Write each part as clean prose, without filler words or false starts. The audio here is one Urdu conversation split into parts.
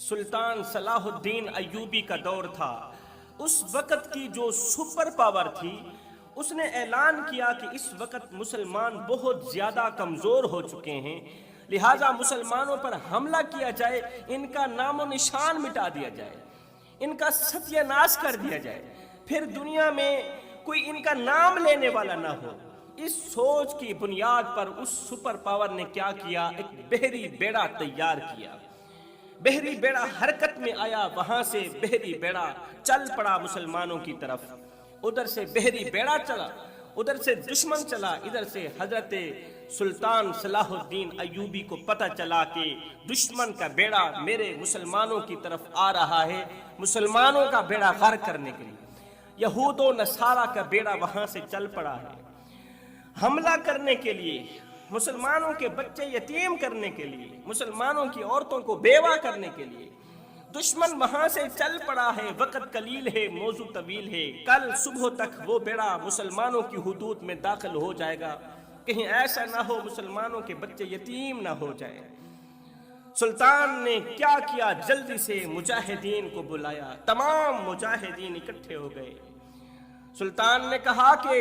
سلطان صلاح الدین ایوبی کا دور تھا۔ اس وقت کی جو سپر پاور تھی، اس نے اعلان کیا کہ اس وقت مسلمان بہت زیادہ کمزور ہو چکے ہیں، لہٰذا مسلمانوں پر حملہ کیا جائے، ان کا نام و نشان مٹا دیا جائے، ان کا ستیہ ناش کر دیا جائے، پھر دنیا میں کوئی ان کا نام لینے والا نہ ہو۔ اس سوچ کی بنیاد پر اس سپر پاور نے کیا کیا؟ ایک بحری بیڑا تیار کیا۔ بحری بیڑا حرکت میں آیا، وہاں سے بحری بیڑا چل پڑا مسلمانوں کی طرف۔ ادھر سے بحری بیڑا چلا، ادھر سے دشمن چلا، ادھر سے حضرت سلطان صلاح الدین ایوبی کو پتہ چلا کہ دشمن کا بیڑا میرے مسلمانوں کی طرف آ رہا ہے، مسلمانوں کا بیڑا غرق کرنے کے لیے۔ یہود و نصارہ کا بیڑا وہاں سے چل پڑا ہے حملہ کرنے کے لیے، مسلمانوں کے بچے یتیم کرنے کے لیے، مسلمانوں کی عورتوں کو بیوہ کرنے کے لیے۔ دشمن وہاں سے چل پڑا ہے، وقت قلیل ہے، موضوع طویل ہے، کل صبح تک وہ بیڑا مسلمانوں کی حدود میں داخل ہو جائے گا، کہیں ایسا نہ ہو مسلمانوں کے بچے یتیم نہ ہو جائیں۔ سلطان نے کیا کیا؟ جلدی سے مجاہدین کو بلایا، تمام مجاہدین اکٹھے ہو گئے۔ سلطان نے کہا کہ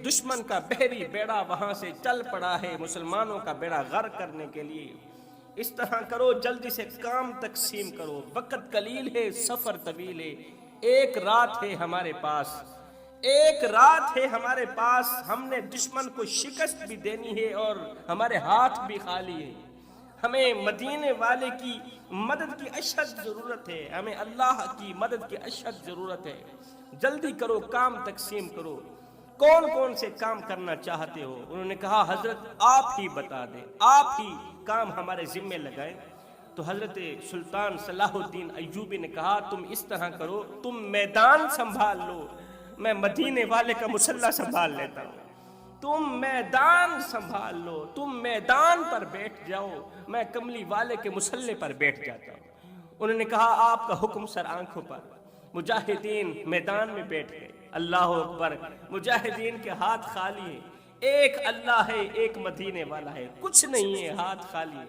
دشمن کا بحری بیڑا وہاں سے چل پڑا ہے مسلمانوں کا بیڑا غرق کرنے کے لیے، اس طرح کرو، جلدی سے کام تقسیم کرو، وقت قلیل ہے، سفر طویل ہے، ایک رات ہے ہمارے پاس، ایک رات ہے ہمارے پاس، ہم نے دشمن کو شکست بھی دینی ہے اور ہمارے ہاتھ بھی خالی ہے، ہمیں مدینے والے کی مدد کی اشد ضرورت ہے، ہمیں اللہ کی مدد کی اشد ضرورت ہے، جلدی کرو، کام تقسیم کرو، کون کون سے کام کرنا چاہتے ہو؟ انہوں نے کہا حضرت آپ ہی بتا دیں، آپ ہی کام ہمارے ذمے لگائیں۔ تو حضرت سلطان صلاح الدین ایوبی نے کہا تم اس طرح کرو، تم میدان سنبھال لو، میں مدینے والے کا مسلح سنبھال لیتا ہوں، تم میدان سنبھال لو، تم میدان پر بیٹھ جاؤ، میں کملی والے کے مسلح پر بیٹھ جاتا ہوں۔ انہوں نے کہا آپ کا حکم سر آنکھوں پر۔ مجاہدین میدان میں بیٹھ گئے، اللہ اکبر، مجاہدین کے ہاتھ خالی ہیں، ایک اللہ ہے، ایک مدینے والا ہے، کچھ نہیں ہے، ہاتھ خالی ہے۔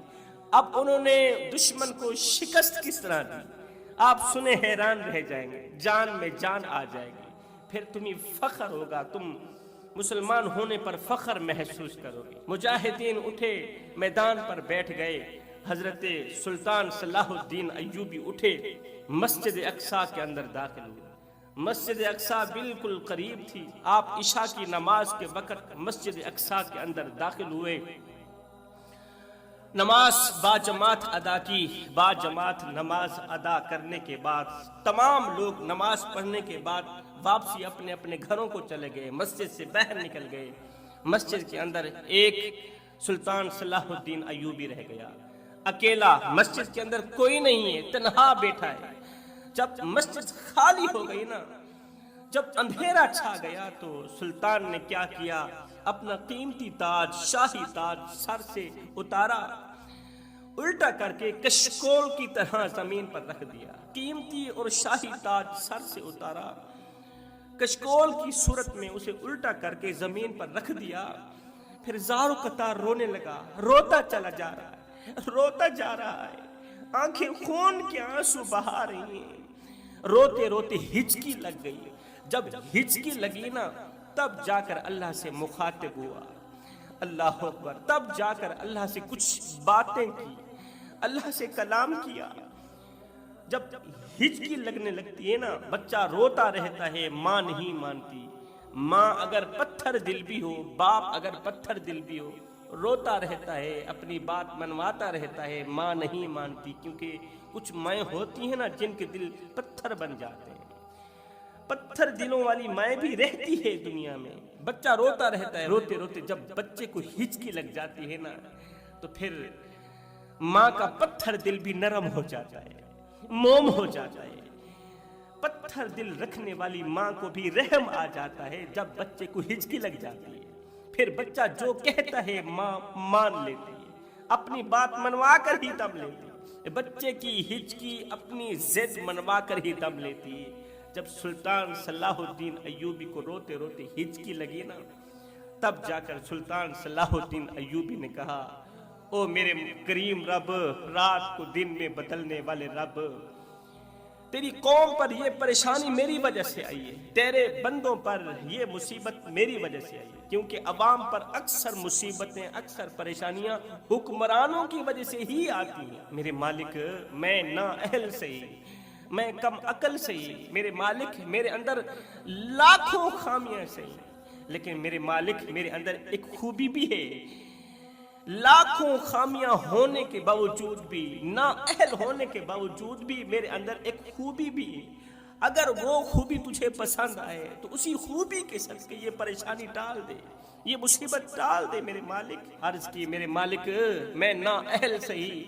اب انہوں نے دشمن کو شکست کس طرح دی؟ آپ سنے حیران رہ جائیں گے، جان میں جان آ جائے گی، پھر تمہیں فخر ہوگا، تم مسلمان ہونے پر فخر محسوس کرو گے۔ مجاہدین اٹھے، میدان پر بیٹھ گئے، حضرت سلطان صلاح الدین ایوبی اٹھے، مسجد اقصیٰ کے اندر داخل ہوئے۔ مسجد اقصیٰ بالکل قریب تھی، آپ عشاء کی نماز کے وقت مسجد اقصیٰ کے اندر داخل ہوئے، نماز باجماعت ادا کی۔ باجماعت نماز ادا کرنے کے بعد تمام لوگ نماز پڑھنے کے بعد واپسی اپنے اپنے گھروں کو چلے گئے، مسجد سے باہر نکل گئے۔ مسجد کے اندر ایک سلطان صلاح الدین ایوبی رہ گیا، اکیلا، مسجد کے اندر کوئی نہیں ہے، تنہا بیٹھا ہے۔ جب مسجد خالی ہو گئی نا، جب اندھیرا چھا گیا تو سلطان نے کیا کیا؟ اپنا قیمتی تاج، شاہی تاج سر سے اتارا، الٹا کر کے کشکول کی طرح زمین پر رکھ دیا۔ قیمتی اور شاہی تاج سر سے اتارا، کشکول کی صورت میں اسے الٹا کر کے زمین پر رکھ دیا، پھر زارو قطار رونے لگا، روتا چلا جا رہا ہے، روتا جا رہا ہے، آنکھیں خون کے آنسو بہا رہی ہیں، روتے روتے ہچکی لگ گئی۔ جب ہچکی لگی نا، تب جا کر اللہ سے مخاطب ہوا، اللہ اکبر، تب جا کر اللہ سے کچھ باتیں کی، اللہ سے کلام کیا۔ جب ہچکی لگنے لگتی ہے نا، بچہ روتا رہتا ہے، ماں نہیں مانتی، ماں اگر پتھر دل بھی ہو، باپ اگر پتھر دل بھی ہو، روتا رہتا ہے، اپنی بات منواتا رہتا ہے، ماں نہیں مانتی، کیونکہ کچھ مائیں ہوتی ہیں نا جن کے دل پتھر بن جاتے ہیں، پتھر دلوں والی مائیں بھی رہتی ہے دنیا میں۔ بچہ روتا رہتا ہے، روتے روتے جب بچے کو ہچکی لگ جاتی ہے نا، تو پھر ماں کا پتھر دل بھی نرم ہو جاتا ہے، موم ہو جاتا ہے۔ پتھر دل رکھنے والی ماں کو بھی رحم آ جاتا ہے جب بچے کو ہچکی لگ جاتی ہے، پھر بچہ جو کہتا ہے ماں مان لیتی ہے، اپنی بات منوا کر ہی دم لیتی ہے، بچے کی ہچکی اپنی ضد منوا کر ہی دم لیتی ہے۔ جب سلطان صلاح الدین ایوبی کو روتے روتے ہچکی لگی نا، تب جا کر سلطان صلاح الدین ایوبی نے کہا او میرے کریم رب، رات کو دن میں بدلنے والے رب، تیری قوم پر یہ پریشانی میری وجہ سے آئی ہے، تیرے بندوں پر یہ مصیبت میری وجہ سے آئی ہے، کیونکہ عوام پر اکثر مصیبتیں، اکثر پریشانیاں حکمرانوں کی وجہ سے ہی آتی ہیں۔ میرے مالک، میں نااہل سے ہی، میں کم عقل سے ہی، میرے مالک میرے اندر لاکھوں خامیاں سے ہی، لیکن میرے مالک میرے اندر ایک خوبی بھی ہے، لاکھوں خامیاں ہونے کے باوجود بھی، نااہل ہونے کے باوجود بھی میرے اندر ایک خوبی بھی ہے۔ اگر وہ خوبی تجھے پسند آئے تو اسی خوبی کے صدقے یہ پریشانی ٹال دے، یہ مصیبت ٹال دے میرے مالک۔ عرض کی میرے مالک، میں نااہل سہی،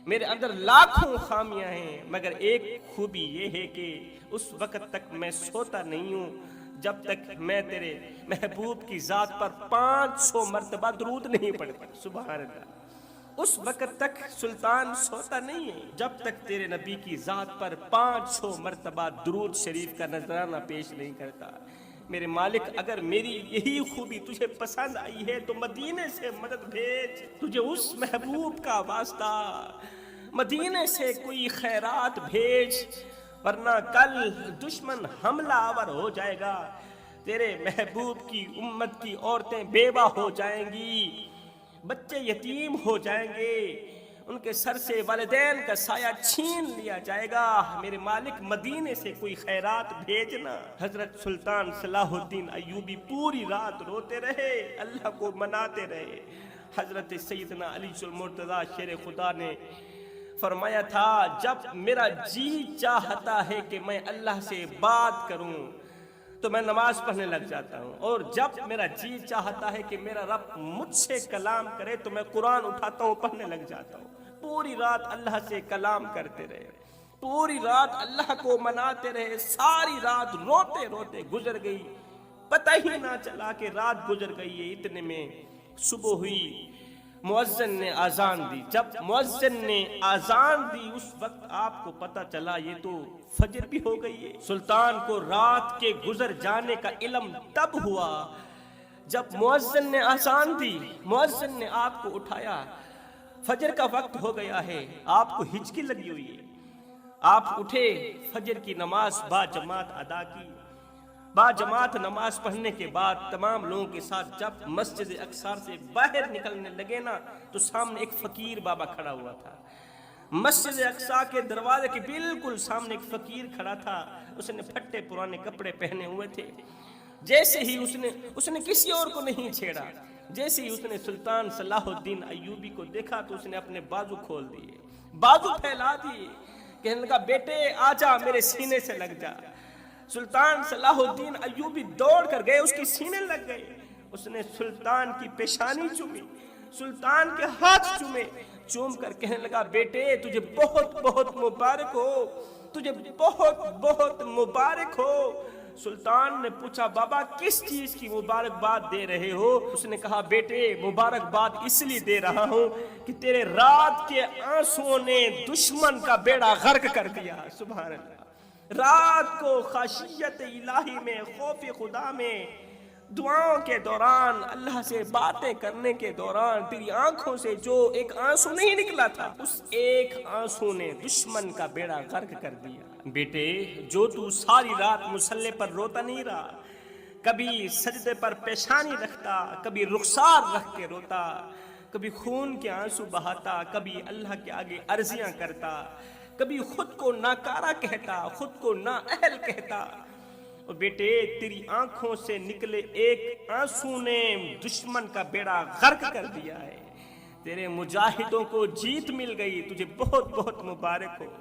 میرے اندر لاکھوں خامیاں ہیں، مگر ایک خوبی یہ ہے کہ اس وقت تک میں سوتا نہیں ہوں جب تک میں تیرے محبوب کی ذات پر 500 مرتبہ درود نہیں پڑھتا۔ سبحان اللہ، اس وقت تک سلطان سوتا نہیں ہے جب تک تیرے نبی کی ذات پر 500 مرتبہ درود شریف کا نذرانہ پیش نہیں کرتا۔ میرے مالک، اگر میری یہی خوبی تجھے پسند آئی ہے تو مدینے سے مدد بھیج، تجھے اس محبوب کا واسطہ، مدینے سے کوئی خیرات بھیج، ورنہ کل دشمن حملہ آور ہو جائے گا، تیرے محبوب کی امت کی عورتیں بیوہ ہو جائیں گی، بچے یتیم ہو جائیں گے، ان کے سر سے والدین کا سایہ چھین لیا جائے گا۔ میرے مالک، مدینے سے کوئی خیرات بھیجنا۔ حضرت سلطان صلاح الدین ایوبی پوری رات روتے رہے، اللہ کو مناتے رہے۔ حضرت سیدنا علی المرتضیٰ شیر خدا نے فرمایا تھا، جب میرا جی چاہتا ہے کہ میں اللہ سے بات کروں تو میں نماز پڑھنے لگ جاتا ہوں، اور جب میرا جی چاہتا ہے کہ میرا رب مجھ سے کلام کرے تو میں قرآن اٹھاتا ہوں، پڑھنے لگ جاتا ہوں۔ پوری رات اللہ سے کلام کرتے رہے، پوری رات اللہ کو مناتے رہے، ساری رات روتے روتے گزر گئی، پتہ ہی نہ چلا کہ رات گزر گئی ہے۔ اتنے میں صبح ہوئی، مؤذن نے آذان دی۔ جب مؤذن نے آذان دی اس وقت آپ کو پتہ چلا یہ تو فجر بھی ہو گئی ہے۔ سلطان کو رات کے گزر جانے کا علم تب ہوا جب مؤذن نے آذان دی، مؤذن نے آپ کو اٹھایا، فجر کا وقت ہو گیا ہے، آپ کو ہچکی لگی ہوئی ہے، آپ اٹھے، فجر کی نماز با جماعت ادا کی۔ با جماعت نماز پڑھنے کے بعد تمام لوگوں کے ساتھ جب مسجد اقصی سے باہر نکلنے لگے نا تو سامنے ایک فقیر بابا کھڑا ہوا تھا۔ مسجد اقصی کے دروازے کے بالکل سامنے ایک فقیر کھڑا تھا، اس نے پھٹے پرانے کپڑے پہنے ہوئے تھے۔ جیسے ہی اس نے کسی اور کو نہیں چھیڑا، جیسے ہی اس نے سلطان صلاح الدین ایوبی کو دیکھا تو اس نے اپنے بازو کھول دیے، بازو پھیلا دیے، کہنے لگا بیٹے آجا میرے سینے سے لگ جا۔ سلطان صلاح الدین ایوبی دوڑ کر گئے، اس کی سینے لگ گئے، اس نے سلطان کی پیشانی چومی، سلطان کے ہاتھ چومے، چوم کر کہنے لگا بیٹے تجھے بہت بہت مبارک ہو، تجھے بہت بہت مبارک ہو۔ سلطان نے پوچھا بابا کس چیز کی مبارکباد دے رہے ہو؟ اس نے کہا بیٹے مبارکباد اس لیے دے رہا ہوں کہ تیرے رات کے آنسوؤں نے دشمن کا بیڑا غرق کر دیا۔ سبحان اللہ، رات کو خشیت الہی میں، خوف خدا میں، دعاؤں کے دوران، اللہ سے باتیں کرنے کے دوران تیری آنکھوں سے جو ایک آنسو نہیں نکلا تھا، اس ایک آنسو نے دشمن کا بیڑا غرق کر دیا۔ بیٹے جو تو ساری رات مصلی پر روتا نہیں رہا، کبھی سجدے پر پیشانی رکھتا، کبھی رخسار رکھ کے روتا، کبھی خون کے آنسو بہاتا، کبھی اللہ کے آگے عرضیاں کرتا، کبھی خود کو ناکارہ کہتا، خود کو نااہل کہتا، اور بیٹے تیری آنکھوں سے نکلے ایک آنسو نے دشمن کا بیڑا غرق کر دیا ہے۔ تیرے مجاہدوں کو جیت مل گئی، تجھے بہت بہت مبارک ہو۔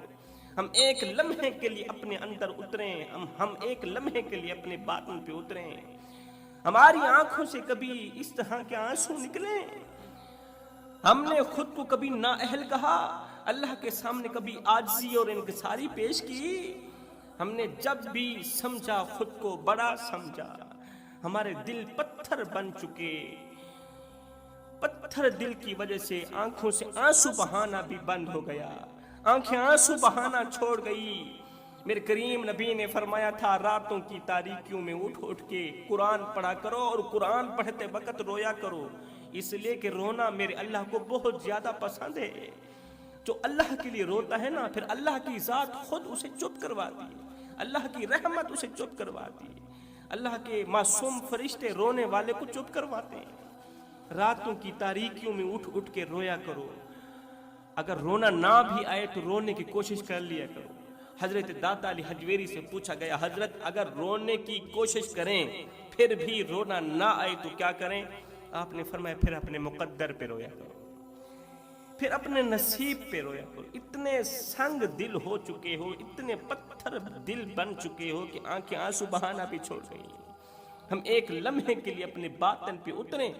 ہم ایک لمحے کے لیے اپنے اندر اتریں، ہم ایک لمحے کے لیے اپنے باطن پہ اتریں، ہماری آنکھوں سے کبھی اس طرح کے آنسو نکلیں؟ ہم نے خود کو کبھی نااہل کہا، اللہ کے سامنے کبھی عاجزی اور انکساری پیش کی؟ ہم نے جب بھی سمجھا خود کو بڑا سمجھا، ہمارے دل پتھر بن چکے، پتھر دل کی وجہ سے آنکھوں سے آنسو بہانا بھی بند ہو گیا، آنکھیں آنسو بہانا چھوڑ گئی۔ میرے کریم نبی نے فرمایا تھا راتوں کی تاریکیوں میں اٹھ اٹھ کے قرآن پڑھا کرو، اور قرآن پڑھتے وقت رویا کرو، اس لیے کہ رونا میرے اللہ کو بہت زیادہ پسند ہے. جو اللہ کے لیے روتا ہے نا، پھر اللہ کی ذات خود اسے چپ کرواتی ہے، اللہ کی رحمت اسے چپ کرواتی ہے. اللہ کے معصوم فرشتے رونے والے کو چپ کرواتے ہیں. راتوں کی تاریکیوں میں اٹھ اٹھ کے رویا کرو. اگر رونا نہ بھی آئے تو رونے کی کوشش کر لیا کرو. حضرت داتا علی حجویری سے پوچھا گیا، حضرت اگر رونے کی کوشش کریں پھر بھی رونا نہ آئے تو کیا کریں؟ آپ نے فرمایا پھر اپنے مقدر پہ رویا کرو، پھر اپنے نصیب پہ رویا کرو. اتنے سنگ دل ہو چکے ہو، اتنے پتھر دل بن چکے ہو کہ آنکھیں آنسو بہانا بھی چھوڑ گئی. ہم ایک لمحے کے لیے اپنے باطن پہ اتریں،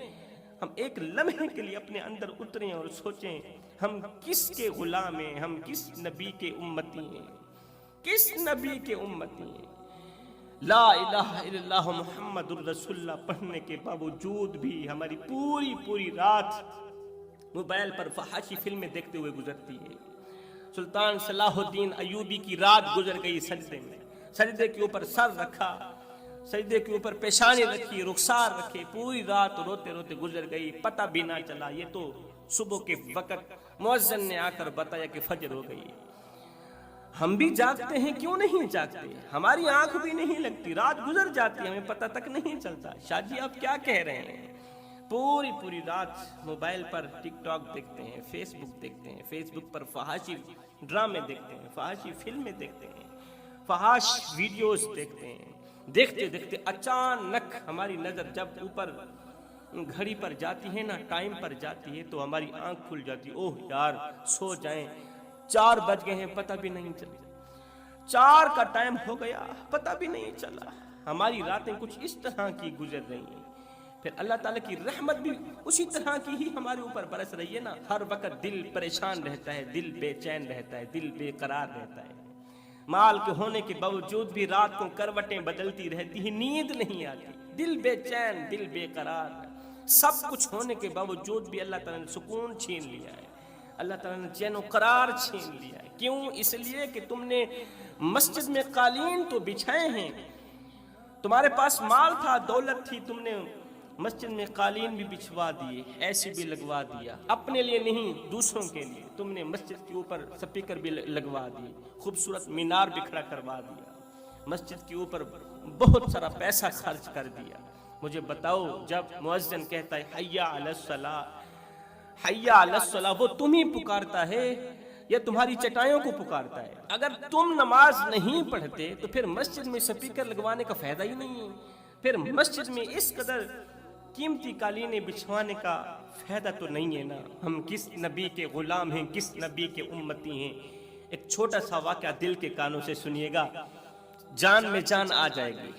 ہم ایک لمحے کے لیے اپنے اندر اتریں اور سوچیں ہم کس کے غلام ہیں، ہم کس نبی کے امتی ہیں، کس نبی کے امتی ہیں. لا الہ الا اللہ محمد الرسول اللہ پڑھنے کے باوجود بھی ہماری پوری رات موبائل پر فحاشی فلمیں دیکھتے ہوئے گزرتی ہے. سلطان صلاح الدین ایوبی کی رات گزر گئی سجدے میں، سجدے کے اوپر سر رکھا، سجدے کے اوپر پیشانی رکھی، رخسار رکھے، پوری رات روتے روتے گزر گئی، پتہ بھی نہ چلا. یہ تو صبح کے وقت مؤذن نے آ کر بتایا کہ فجر ہو گئی. ہم بھی جاگتے ہیں، کیوں نہیں جاگتے؟ ہماری آنکھ بھی نہیں لگتی، رات گزر جاتی ہے، ہمیں پتہ تک نہیں چلتا. شاہ جی آپ کیا کہہ رہے ہیں؟ پوری رات موبائل پر ٹک ٹاک دیکھتے ہیں، فیس بک دیکھتے ہیں، فیس بک پر فحاشی ڈرامے دیکھتے ہیں، فحاشی فلمیں دیکھتے ہیں، فحاش ویڈیوز دیکھتے ہیں. دیکھتے دیکھتے اچانک ہماری نظر جب اوپر گھڑی پر جاتی ہے نا، ٹائم پر جاتی ہے، تو ہماری آنکھ کھل جاتی. اوہ یار سو جائیں، 4 بج گئے ہیں، پتہ بھی نہیں چلا. 4 کا ٹائم ہو گیا، پتہ بھی نہیں چلا. ہماری راتیں کچھ اس طرح کی گزر رہی ہیں. پھر اللہ تعالیٰ کی رحمت بھی اسی طرح کی ہی ہمارے اوپر برس رہی ہے نا. ہر وقت دل پریشان رہتا ہے، دل بے چین رہتا ہے، دل بے قرار رہتا ہے. مال کے ہونے کے باوجود بھی رات کو کروٹیں بدلتی رہتی ہیں، نیند نہیں آتی، دل بے چین، دل بے قرار. سب کچھ ہونے کے باوجود بھی اللہ تعالیٰ نے سکون چھین لیا ہے، اللہ تعالیٰ نے چین و قرار چھین لیا ہے. کیوں؟ اس لیے کہ تم نے مسجد میں قالین تو بچھائے ہیں، تمہارے پاس مال تھا، دولت تھی، تم نے مسجد میں قالین بھی بچھوا دیے، ایسی بھی لگوا دیا. اپنے لیے نہیں، دوسروں کے لیے تم نے مسجد کے اوپر سپیکر بھی لگوا دیے، خوبصورت مینار بھی کھڑا کروا دیا، مسجد کے اوپر بہت سارا پیسہ خرچ کر دیا. مجھے بتاؤ جب مؤذن کہتا ہے حی علی الصلاۃ، حی علی الصلاۃ، وہ تم ہی پکارتا ہے یا تمہاری چٹائیوں کو پکارتا ہے؟ اگر تم نماز نہیں پڑھتے تو پھر مسجد میں سپیکر لگوانے کا فائدہ ہی نہیں ہے، پھر مسجد میں اس قدر قیمتی قالینیں بچھوانے کا فائدہ تو نہیں ہے نا. ہم کس نبی کے غلام ہیں، کس نبی کے امتی ہیں؟ ایک چھوٹا سا واقعہ دل کے کانوں سے سنیے گا، جان میں جان آ جائے گی،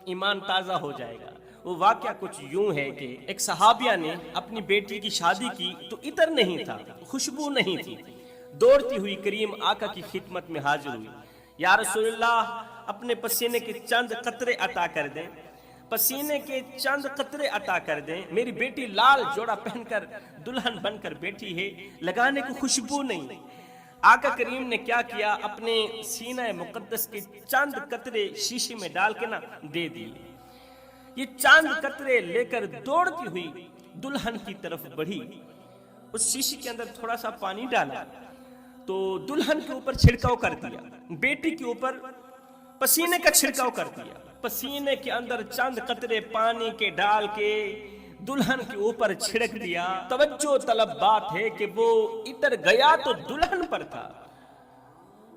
ایمان تازہ ہو جائے گا. وہ واقعہ کچھ یوں ہے کہ ایک صحابیہ نے اپنی بیٹی کی شادی کی تو عطر نہیں تھا، خوشبو نہیں تھی. دوڑتی ہوئی کریم آقا کی خدمت میں حاضر ہوئی. یا رسول اللہ، اپنے پسینے کے چند قطرے عطا کر دیں، پسینے کے چند قطرے عطا کر دیں. میری بیٹی لال جوڑا پہن کر دلہن بن کر بیٹھی ہے، لگانے کو خوشبو نہیں. آقا کریم نے کیا کیا؟ اپنے سینہ مقدس کے چند قطرے شیشے میں ڈال کے دے دیے. یہ چند قطرے لے کر دوڑتی ہوئی دلہن کی طرف بڑھی. اس شیشے کے اندر تھوڑا سا پانی ڈالا تو دلہن کے اوپر چھڑکاؤ کر دیا، بیٹی کے اوپر پسینے کا چھڑکاؤ کر دیا. پسینے کے اندر چند قطرے پانی کے ڈال کے دلہن کے اوپر چھڑک دیا. توجہ طلب بات ہے کہ وہ عطر گیا تو دلہن پر تھا،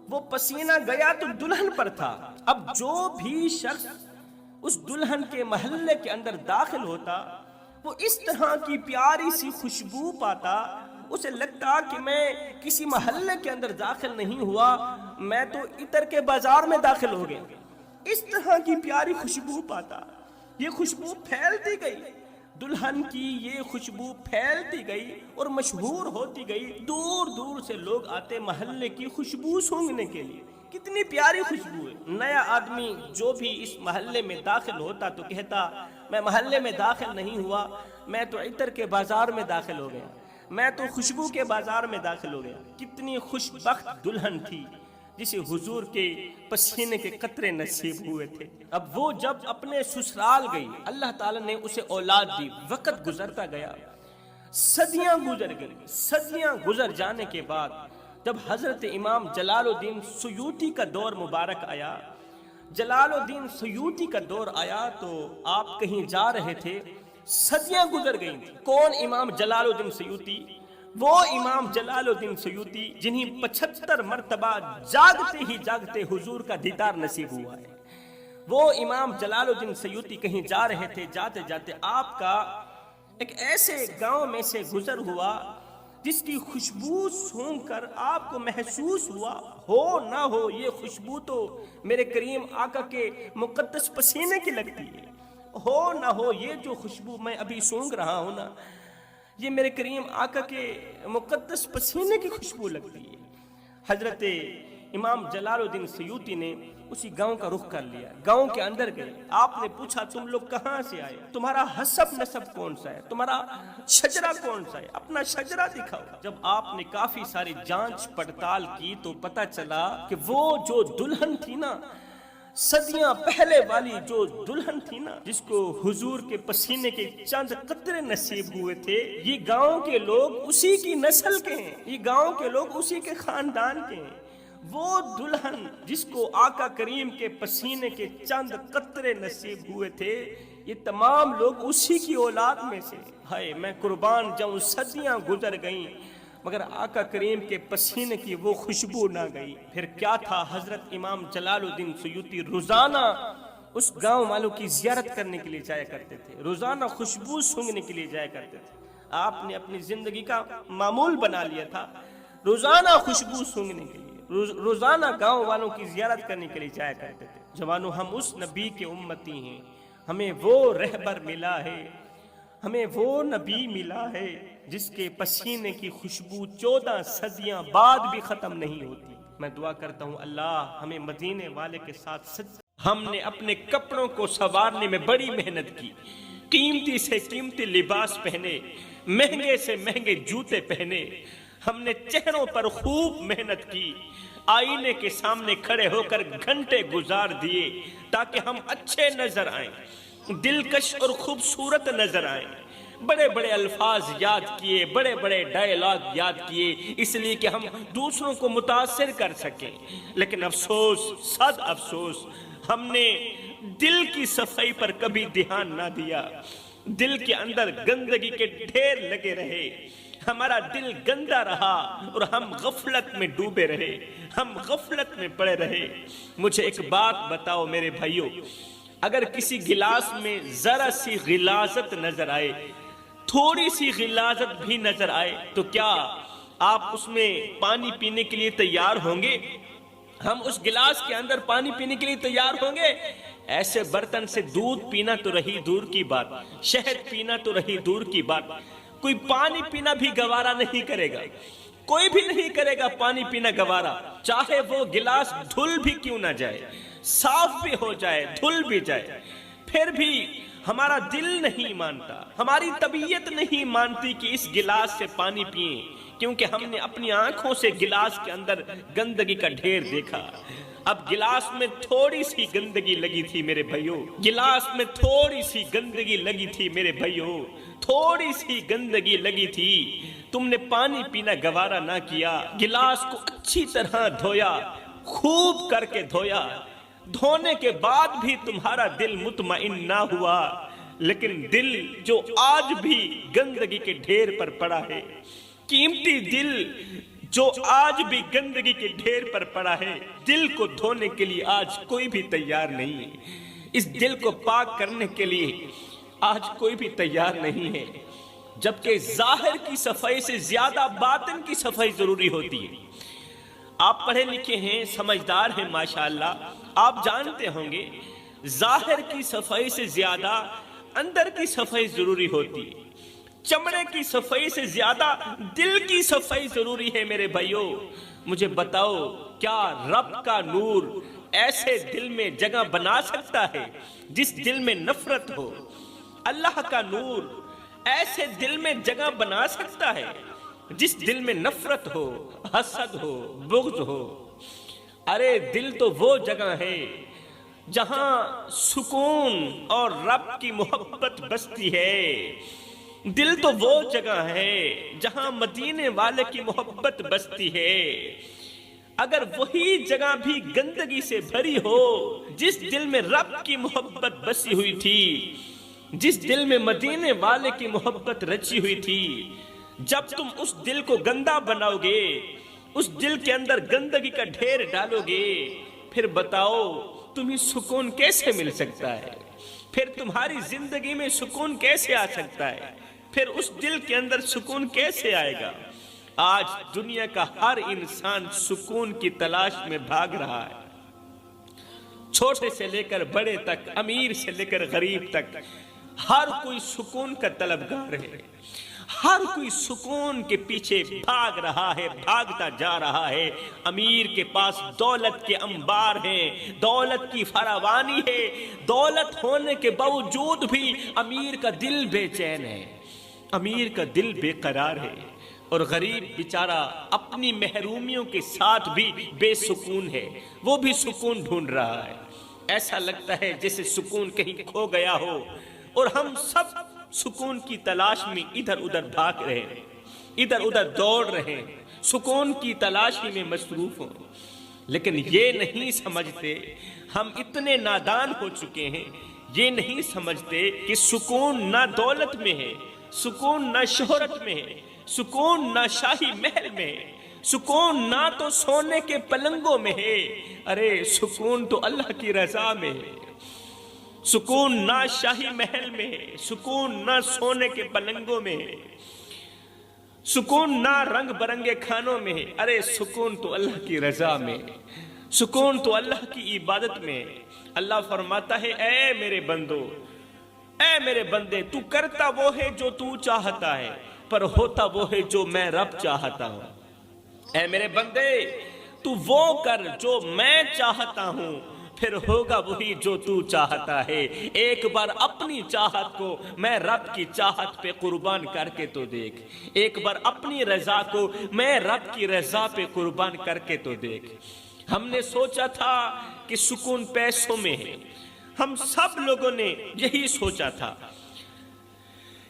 وہ پسینہ گیا تو دلہن پر تھا. اب جو بھی شخص اس دلہن کے محلے کے اندر داخل ہوتا وہ اس طرح کی پیاری سی خوشبو پاتا، اسے لگتا کہ میں کسی محلے کے اندر داخل نہیں ہوا، میں تو عطر کے بازار میں داخل ہو گیا. اس طرح کی پیاری خوشبو پاتا. یہ خوشبو پھیلتی گئی، دلہن کی یہ خوشبو پھیلتی گئی اور مشہور ہوتی گئی. دور دور سے لوگ آتے محلے کی خوشبو سونگھنے کے لیے. کتنی پیاری خوشبو ہے. نیا آدمی جو بھی اس محلے میں داخل ہوتا تو کہتا میں محلے میں داخل نہیں ہوا، میں تو عطر کے بازار میں داخل ہو گیا، میں تو خوشبو کے بازار میں داخل ہو گیا. کتنی خوش بخت دلہن تھی جسے حضور کے پسینے کے قطرے نصیب ہوئے تھے. اب وہ جب اپنے سسرال گئی، اللہ تعالیٰ نے اسے اولاد دی. وقت گزرتا گیا، صدیاں گزر گئیں۔ صدیاں گزر جانے کے بعد جب حضرت امام جلال الدین سیوطی کا دور مبارک آیا، جلال الدین سیوطی کا دور آیا تو آپ کہیں جا رہے تھے، صدیاں گزر گئیں تھیں۔ کون امام جلال الدین سیوطی؟ وہ امام جلال الدین سیوطی جنہیں 75 مرتبہ جاگتے ہی جاگتے حضور کا دیدار نصیب ہوا ہے۔ وہ امام جلال الدین سیوطی کہیں جا رہے تھے، جاتے جاتے آپ کا ایک ایسے گاؤں میں سے گزر ہوا جس کی خوشبو سونگھ کر آپ کو محسوس ہوا، ہو نہ ہو یہ خوشبو تو میرے کریم آقا کے مقدس پسینے کی لگتی ہے، ہو نہ ہو یہ جو خوشبو میں ابھی سونگھ رہا ہوں نا، یہ میرے کریم آقا کے مقدس پسینے کی خوشبو لگتی ہے۔ حضرت امام جلال الدین سیوطی نے اسی گاؤں کا رخ کر لیا، گاؤں کے اندر گئے، آپ نے پوچھا تم لوگ کہاں سے آئے، تمہارا حسب نسب کون سا ہے، تمہارا شجرہ کون سا ہے، اپنا شجرہ دکھاؤ۔ جب آپ نے کافی ساری جانچ پڑتال کی تو پتہ چلا کہ وہ جو دلہن تھی نا، صدیاں پہلے والی جو دلہن تھی نا، جس کو حضور کے پسینے کے چند قطرے نصیب ہوئے تھے، یہ گاؤں کے لوگ اسی کی نسل کے ہیں، یہ گاؤں کے لوگ اسی کے خاندان کے ہیں۔ وہ دلہن جس کو آقا کریم کے پسینے کے چند قطرے نصیب ہوئے تھے، یہ تمام لوگ اسی کی اولاد میں سے۔ ہائے میں قربان جاؤں، صدیاں گزر گئیں مگر آقا کریم کے پسینے کی وہ خوشبو نہ گئی۔ پھر کیا تھا، حضرت امام جلال الدین سیوطی روزانہ اس گاؤں والوں کی زیارت کرنے کے لیے جایا کرتے تھے، روزانہ خوشبو سونگھنے کے لیے جایا کرتے تھے۔ آپ نے اپنی زندگی کا معمول بنا لیا تھا روزانہ خوشبو سونگھنے کے لیے، روزانہ گاؤں والوں کی زیارت کرنے کے لیے جایا کرتے تھے۔ جوانوں، ہم اس نبی کے امتی ہیں، ہمیں وہ رہبر ملا ہے، ہمیں وہ نبی ملا ہے جس کے پسینے کی خوشبو 14 صدیاں بعد بھی ختم نہیں ہوتی۔ میں دعا کرتا ہوں اللہ ہمیں مدینے والے کے ساتھ سچ۔ ہم نے اپنے کپڑوں کو سنوارنے میں بڑی محنت کی، قیمتی سے قیمتی لباس پہنے، مہنگے سے مہنگے جوتے پہنے، ہم نے چہروں پر خوب محنت کی، آئینے کے سامنے کھڑے ہو کر گھنٹے گزار دیے تاکہ ہم اچھے نظر آئیں، دلکش اور خوبصورت نظر آئیں، بڑے بڑے الفاظ یاد کیے، بڑے بڑے ڈائلاگ یاد کیے، اس لیے کہ ہم دوسروں کو متاثر کر سکیں۔ لیکن افسوس، صد افسوس، ہم نے دل کی صفائی پر کبھی دھیان نہ دیا، دل کے اندر گندگی کے ڈھیر لگے رہے، ہمارا دل گندا رہا اور ہم غفلت میں ڈوبے رہے، ہم غفلت میں پڑے رہے۔ مجھے ایک بات بتاؤ میرے بھائیوں، اگر کسی گلاس میں ذرا سی غلاظت نظر آئے، تھوڑی سی غلاظت بھی نظر آئے، تو کیا آپ اس میں پانی پینے کے لیے تیار ہوں گے؟ ہم اس گلاس کے اندر پانی پینے کے لیے تیار ہوں گے؟ ایسے برتن سے دودھ پینا تو رہی دور کی بات، شہد پینا تو رہی دور کی بات، کوئی پانی پینا بھی گوارا نہیں کرے گا، کوئی بھی نہیں کرے گا پانی پینا گوارا، چاہے وہ گلاس دھل بھی کیوں نہ جائے، صاف بھی ہو جائے، دھل بھی جائے، پھر بھی ہمارا دل نہیں مانتا، ہماری طبیعت نہیں مانتی کہ اس گلاس سے پانی پئیں، کیونکہ ہم نے اپنی آنکھوں سے گلاس کے اندر گندگی کا ڈھیر دیکھا۔ اب گلاس میں تھوڑی سی گندگی لگی تھی میرے بھائیوں، گلاس میں تھوڑی سی گندگی لگی تھی میرے بھائیوں، تھوڑی سی گندگی لگی تھی، تم نے پانی پینا گوارا نہ کیا، گلاس کو اچھی طرح دھویا، خوب کر کے دھویا، دھونے کے بعد بھی تمہارا دل مطمئن نہ ہوا، لیکن دل جو آج بھی گندگی کے ڈھیر پر پڑا ہے، قیمتی دل جو آج بھی گندگی کے ڈھیر پر پڑا ہے، دل کو دھونے کے لیے آج کوئی بھی تیار نہیں ہے، اس دل کو پاک کرنے کے لیے آج کوئی بھی تیار نہیں ہے، جبکہ ظاہر کی صفائی سے زیادہ باطن کی صفائی ضروری ہوتی ہے۔ آپ پڑھے لکھے ہیں، سمجھدار ہیں ماشاءاللہ، آپ جانتے ہوں گے ظاہر کی صفائی سے زیادہ اندر کی صفائی ضروری ہوتی ہے، چمڑے کی صفائی سے زیادہ دل کی صفائی ضروری ہے میرے بھائیوں۔ مجھے بتاؤ، کیا رب کا نور ایسے دل میں جگہ بنا سکتا ہے جس دل میں نفرت ہو؟ اللہ کا نور ایسے دل میں جگہ بنا سکتا ہے جس دل میں نفرت ہو، حسد ہو، بغض ہو؟ ارے دل تو وہ جگہ ہے جہاں سکون اور رب کی محبت بستی ہے، دل تو وہ جگہ ہے جہاں مدینے والے کی محبت بستی ہے، اگر وہی جگہ بھی گندگی سے بھری ہو، جس دل میں رب کی محبت بسی ہوئی تھی، جس دل میں مدینے والے کی محبت رچی ہوئی تھی، جب تم اس دل کو گندا بناؤ گے، اس دل کے اندر گندگی کا ڈھیر ڈالو گے، پھر بتاؤ تمہیں سکون کیسے مل سکتا ہے؟ پھر تمہاری زندگی میں سکون کیسے آ سکتا ہے؟ پھر اس دل کے اندر سکون کیسے آئے گا؟ آج دنیا کا ہر انسان سکون کی تلاش میں بھاگ رہا ہے، چھوٹے سے لے کر بڑے تک، امیر سے لے کر غریب تک، ہر کوئی سکون کا طلبگار ہے، ہر کوئی سکون کے پیچھے بھاگ رہا ہے، بھاگتا جا رہا ہے۔ امیر کے پاس دولت کے انبار ہیں، دولت کی فراوانی ہے، دولت ہونے کے باوجود بھی امیر کا دل بے چین ہے، امیر کا دل بے قرار ہے، اور غریب بیچارہ اپنی محرومیوں کے ساتھ بھی بے سکون ہے، وہ بھی سکون ڈھونڈ رہا ہے۔ ایسا لگتا ہے جیسے سکون کہیں کھو گیا ہو، اور ہم سب سکون کی تلاش میں ادھر ادھر بھاگ رہے ہیں، ادھر ادھر دوڑ رہے ہیں، سکون کی تلاشی میں مصروف ہوں، لیکن یہ نہیں سمجھتے، ہم اتنے نادان ہو چکے ہیں، یہ نہیں سمجھتے کہ سکون نہ دولت میں ہے، سکون نہ شہرت میں ہے، سکون نہ شاہی محل میں ہے، سکون نہ تو سونے کے پلنگوں میں ہے، ارے سکون تو اللہ کی رضا میں ہے۔ سکون نہ شاہی محل میں ہے، سکون نہ سونے کے پلنگوں میں ہے، سکون نہ رنگ برنگے کھانوں میں ہے، ارے سکون تو اللہ کی رضا میں ہے، سکون تو اللہ کی عبادت میں ہے۔ اللہ فرماتا ہے، اے میرے بندو، اے میرے بندے، تو کرتا وہ ہے جو تو چاہتا ہے، پر ہوتا وہ ہے جو میں رب چاہتا ہوں۔ اے میرے بندے، تو وہ کر جو میں چاہتا ہوں، پھر ہوگا وہی جو تو چاہتا ہے۔ ایک بار اپنی چاہت کو میں رب کی چاہت پہ قربان کر کے تو دیکھ، ایک بار اپنی رضا کو میں رب کی رضا پہ قربان کر کے تو دیکھ۔ ہم نے سوچا تھا کہ سکون پیسوں میں ہے، ہم سب لوگوں نے یہی سوچا تھا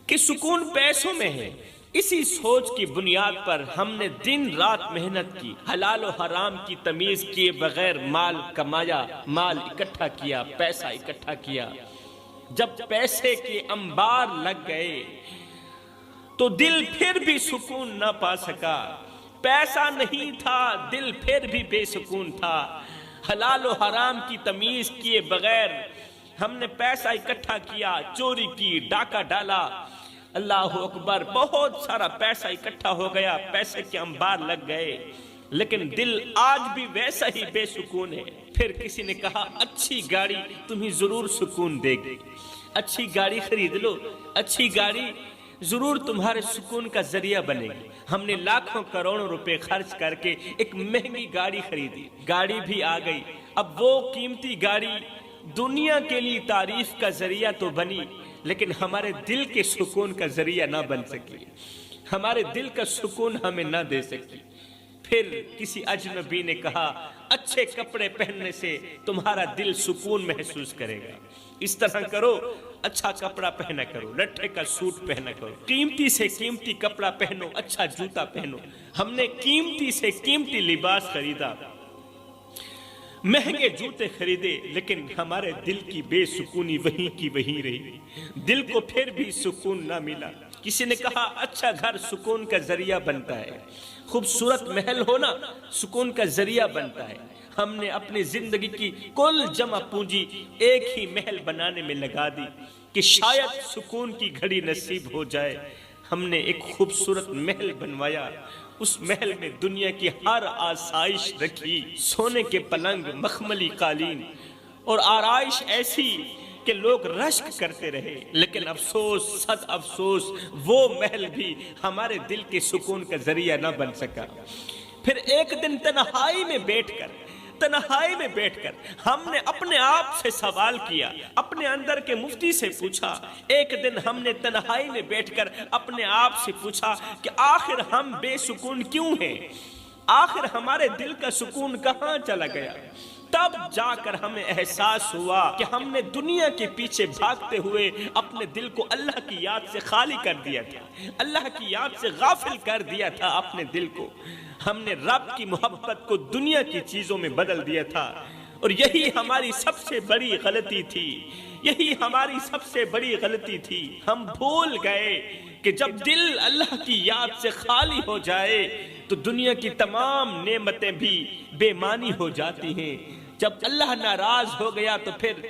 کہ سکون پیسوں میں ہے۔ اسی سوچ کی بنیاد پر ہم نے دن رات محنت کی، حلال و حرام کی تمیز کیے بغیر مال کمایا، مال اکٹھا کیا، پیسہ اکٹھا کیا۔ جب پیسے کے انبار لگ گئے تو دل پھر بھی سکون نہ پا سکا، پیسہ نہیں تھا، دل پھر بھی بے سکون تھا۔ حلال و حرام کی تمیز کیے بغیر ہم نے پیسہ اکٹھا کیا، چوری کی، ڈاکہ ڈالا، اللہ اکبر، بہت سارا پیسہ اکٹھا ہو گیا، پیسے کے انبار لگ گئے، لیکن دل آج بھی ویسا ہی بے سکون ہے۔ پھر کسی نے کہا اچھی گاڑی تمہیں ضرور سکون دے گی، اچھی گاڑی خرید لو، اچھی گاڑی ضرور تمہارے سکون کا ذریعہ بنے گی۔ ہم نے لاکھوں کروڑوں روپے خرچ کر کے ایک مہنگی گاڑی خریدی، گاڑی بھی آ گئی، اب وہ قیمتی گاڑی دنیا کے لیے تعریف کا ذریعہ تو بنی، لیکن ہمارے دل کے سکون کا ذریعہ نہ بن سکی، ہمارے دل کا سکون ہمیں نہ دے سکی۔ پھر کسی اجنبی نے کہا اچھے کپڑے پہننے سے تمہارا دل سکون محسوس کرے گا، اس طرح کرو، اچھا کپڑا پہنا کرو، لٹھے کا سوٹ پہنا کرو، قیمتی سے قیمتی کپڑا پہنو، اچھا جوتا پہنو۔ ہم نے قیمتی سے قیمتی لباس خریدا، مہنگے جوتے خریدے، لیکن ہمارے دل کی بے سکونی وہیں کی وہیں رہی، دل کو پھر بھی سکون نہ ملا۔ کسی نے کہا اچھا گھر سکون کا ذریعہ بنتا ہے، خوبصورت محل ہونا سکون کا ذریعہ بنتا ہے۔ ہم نے اپنی زندگی کی کل جمع پونجی ایک ہی محل بنانے میں لگا دی کہ شاید سکون کی گھڑی نصیب ہو جائے۔ ہم نے ایک خوبصورت محل بنوایا، اس محل میں دنیا کی ہر آسائش رکھی، سونے کے پلنگ، مخملی قالین اور آرائش ایسی کہ لوگ رشک کرتے رہے، لیکن افسوس، صد افسوس، وہ محل بھی ہمارے دل کے سکون کا ذریعہ نہ بن سکا۔ پھر ایک دن تنہائی میں بیٹھ کر ہم نے اپنے آپ سے سوال کیا، اپنے اندر کے مفتی سے پوچھا، ایک دن ہم نے تنہائی میں بیٹھ کر اپنے آپ سے پوچھا کہ آخر ہم بے سکون کیوں ہیں؟ آخر ہمارے دل کا سکون کہاں چلا گیا؟ تب جا کر ہمیں احساس ہوا کہ ہم نے دنیا کے پیچھے بھاگتے ہوئے اپنے دل کو اللہ کی یاد سے خالی کر دیا تھا، اللہ کی یاد سے غافل کر دیا تھا اپنے دل کو۔ ہم نے رب کی محبت کو دنیا کی چیزوں میں بدل دیا تھا، اور یہی ہماری سب سے بڑی غلطی تھی، یہی ہماری سب سے بڑی غلطی تھی۔ ہم بھول گئے کہ جب دل اللہ کی یاد سے خالی ہو جائے تو دنیا کی تمام نعمتیں بھی بے معنی ہو جاتی ہیں۔ جب اللہ ناراض ہو گیا تو پھر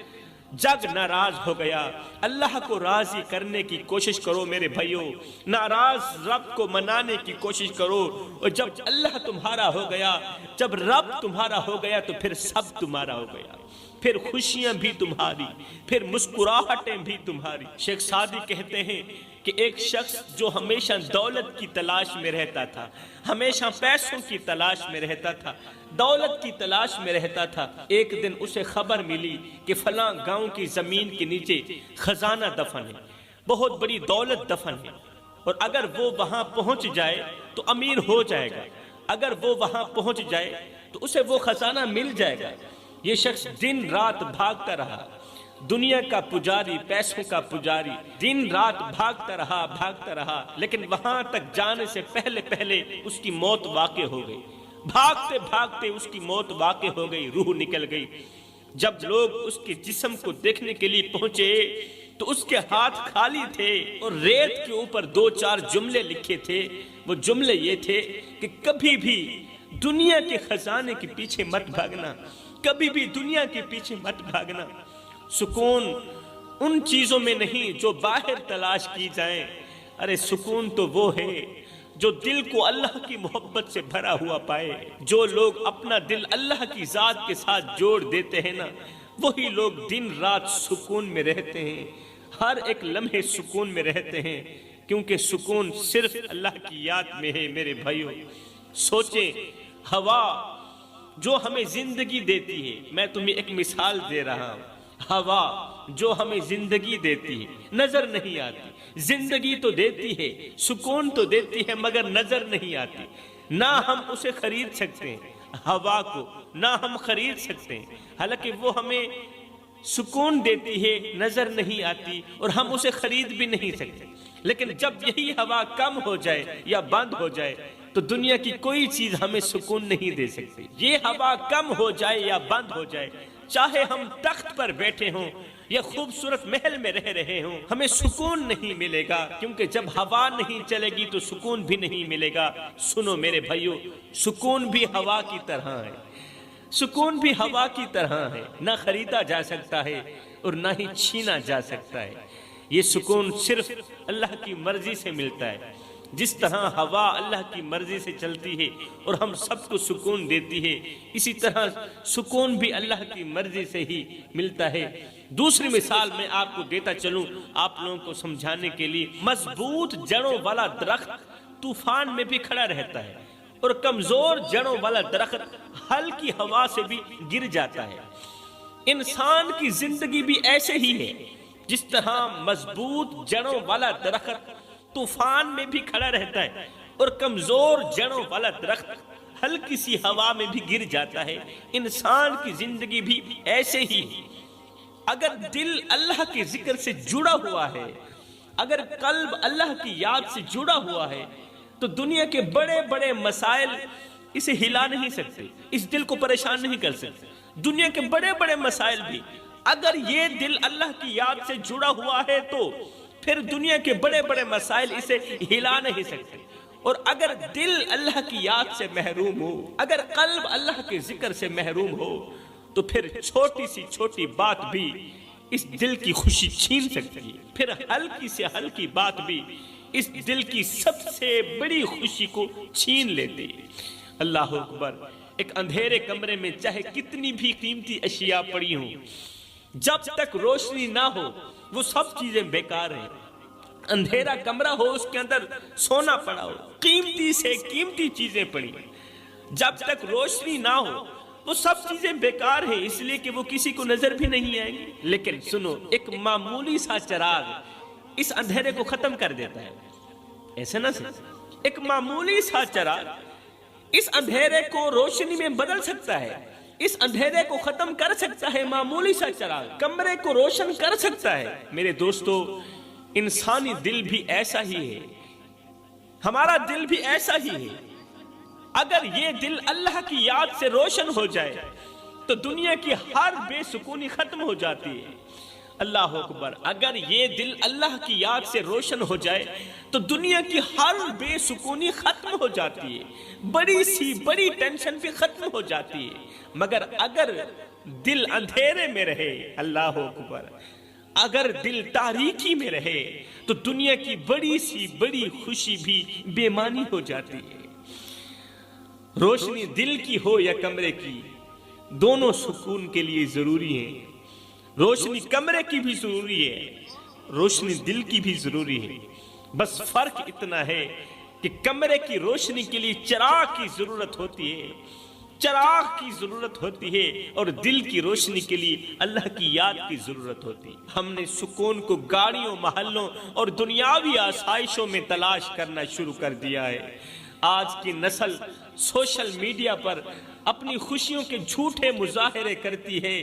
جگ ناراض ہو گیا۔ اللہ کو راضی کرنے کی کوشش کرو میرے بھائیوں، ناراض رب کو منانے کی کوشش کرو، اور جب اللہ تمہارا ہو گیا، جب رب تمہارا ہو گیا تو پھر سب تمہارا ہو گیا، پھر خوشیاں بھی تمہاری، پھر مسکراہٹیں بھی تمہاری۔ شیخ سعدی کہتے ہیں کہ ایک شخص جو ہمیشہ دولت کی تلاش میں رہتا تھا، ہمیشہ پیسوں کی تلاش میں رہتا تھا، دولت کی تلاش میں رہتا تھا، ایک دن اسے خبر ملی کہ فلاں گاؤں کی زمین کے نیچے خزانہ دفن ہے، بہت بڑی دولت دفن ہے، اور اگر وہ وہاں پہنچ جائے تو امیر ہو جائے گا، اگر وہ وہاں پہنچ جائے تو اسے وہ خزانہ مل جائے گا۔ یہ شخص دن رات بھاگتا رہا، دنیا کا پجاری، پیسوں کا پجاری، دن رات بھاگتا رہا، لیکن وہاں تک جانے سے پہلے اس کی موت واقع ہو گئی۔ بھاگتے بھاگتے اس کی موت واقع ہو گئی، روح نکل گئی۔ جب لوگ اس کے جسم کو دیکھنے کے لیے پہنچے تو اس کے ہاتھ خالی تھے، اور ریت کے اوپر 2-4 جملے لکھے تھے۔ وہ جملے یہ تھے کہ کبھی بھی دنیا کے خزانے کے پیچھے مت بھاگنا، کبھی بھی دنیا کے پیچھے مت بھاگنا۔ سکون ان چیزوں میں نہیں جو باہر تلاش کی جائیں، ارے سکون تو وہ ہے جو دل کو اللہ کی محبت سے بھرا ہوا پائے۔ جو لوگ اپنا دل اللہ کی ذات کے ساتھ جوڑ دیتے ہیں نا، وہی لوگ دن رات سکون میں رہتے ہیں، ہر ایک لمحے سکون میں رہتے ہیں، کیونکہ سکون صرف اللہ کی یاد میں ہے میرے بھائیوں۔ سوچیں، ہوا جو ہمیں زندگی دیتی ہے، میں تمہیں ایک مثال دے رہا ہوں، ہوا جو ہمیں زندگی دیتی ہے نظر نہیں آتی، زندگی تو دیتی ہے، سکون تو دیتی ہے، مگر نظر نہیں آتی۔ نہ ہم اسے خرید سکتے ہیں، ہوا کو نہ ہم خرید سکتے ہیں، حالانکہ وہ ہمیں سکون دیتی ہے، نظر نہیں آتی، اور ہم اسے خرید بھی نہیں سکتے۔ لیکن جب یہی ہوا کم ہو جائے یا بند ہو جائے تو دنیا کی کوئی چیز ہمیں سکون نہیں دے سکتی۔ یہ ہوا کم ہو جائے یا بند ہو جائے، چاہے ہم تخت پر بیٹھے ہوں یا خوبصورت محل میں رہ رہے ہوں، ہمیں سکون نہیں ملے گا، کیونکہ جب ہوا نہیں چلے گی تو سکون بھی نہیں ملے گا۔ سنو میرے بھائیو، سکون بھی ہوا کی طرح ہے، سکون بھی ہوا کی طرح ہے، نہ خریدا جا سکتا ہے اور نہ ہی چھینا جا سکتا ہے۔ یہ سکون صرف اللہ کی مرضی سے ملتا ہے۔ جس طرح ہوا اللہ کی مرضی سے چلتی ہے اور ہم سب کو سکون دیتی ہے، اسی طرح سکون بھی اللہ کی مرضی سے ہی ملتا ہے۔ دوسری مثال میں آپ کو دیتا چلوں آپ لوگوں کو سمجھانے کے لیے، مضبوط جڑوں والا درخت طوفان میں بھی کھڑا رہتا ہے، اور کمزور جڑوں والا درخت ہلکی ہوا سے بھی گر جاتا ہے۔ انسان کی زندگی بھی ایسے ہی ہے، جس طرح مضبوط جڑوں والا درخت طوفان میں بھی کھڑا رہتا ہے اور کمزور جڑوں والا درخت ہلکی سی ہوا میں بھی گر جاتا ہے، انسان کی زندگی بھی ایسے ہی ہے۔ اگر دل اللہ کے ذکر سے جڑا ہوا ہے، اگر قلب اللہ کی یاد سے جڑا ہوا ہے، تو دنیا کے بڑے بڑے مسائل اسے ہلا نہیں سکتے، اس دل کو پریشان نہیں کر سکتے۔ دنیا کے بڑے بڑے مسائل بھی اگر یہ دل اللہ کی یاد سے جڑا ہوا ہے تو پھر دنیا کے بڑے بڑے مسائل اسے ہلا نہیں سکتے۔ اور اگر دل اللہ کی یاد سے محروم ہو، اگر قلب اللہ کے ذکر سے محروم ہو، تو پھر چھوٹی سی چھوٹی بات بھی اس دل کی خوشی چھین سکتی ہے، پھر ہلکی سے ہلکی بات بھی اس دل کی سب سے بڑی خوشی کو چھین لیتی ہے۔ اللہ اکبر۔ ایک اندھیرے کمرے میں چاہے کتنی بھی قیمتی اشیاء پڑی ہوں، جب تک روشنی نہ ہو وہ سب چیزیں بیکار ہیں۔ اندھیرا کمرہ ہو، اس کے اندر سونا پڑا ہو، قیمتی سے قیمتی چیزیں پڑی، جب تک روشنی نہ ہو وہ سب چیزیں بیکار ہیں، اس لیے کہ وہ کسی کو نظر بھی نہیں آئیں گی۔ لیکن سنو، ایک معمولی سا چراغ اس اندھیرے کو ختم کر دیتا ہے، ایسا نہ سن، ایک معمولی سا چراغ اس اندھیرے کو روشنی میں بدل سکتا ہے۔ اس اندھیرے کو ختم کر سکتا ہے معمولی سا چراغ، کمرے کو روشن کر سکتا ہے۔ میرے دوستو، انسانی دل بھی ایسا ہی ہے، ہمارا دل بھی ایسا ہی ہے۔ اگر یہ دل اللہ کی یاد سے روشن ہو جائے تو دنیا کی ہر بے سکونی ختم ہو جاتی ہے۔ اللہ اکبر، اگر یہ دل اللہ کی یاد سے روشن ہو جائے تو دنیا کی ہر بے سکونی ختم ہو جاتی ہے، بڑی سی بڑی ٹینشن بھی ختم ہو جاتی ہے۔ مگر اگر دل اندھیرے میں رہے، اللہ اکبر، اگر دل تاریکی میں رہے تو دنیا کی بڑی سی بڑی خوشی بھی بے معنی ہو جاتی ہے۔ روشنی دل کی ہو یا کمرے کی، دونوں سکون کے لیے ضروری ہیں۔ روشنی کمرے کی بھی ضروری ہے، روشنی دل کی بھی ضروری ہے۔ بس فرق اتنا ہے کہ کمرے کی روشنی کے لیے چراغ کی ضرورت ہوتی ہے، چراغ کی ضرورت ہوتی ہے، اور دل کی روشنی کے لیے اللہ کی یاد کی ضرورت ہوتی ہے۔ ہم نے سکون کو گاڑیوں، محلوں اور دنیاوی آسائشوں میں تلاش کرنا شروع کر دیا ہے۔ آج کی نسل سوشل میڈیا پر اپنی خوشیوں کے جھوٹے مظاہرے کرتی ہے،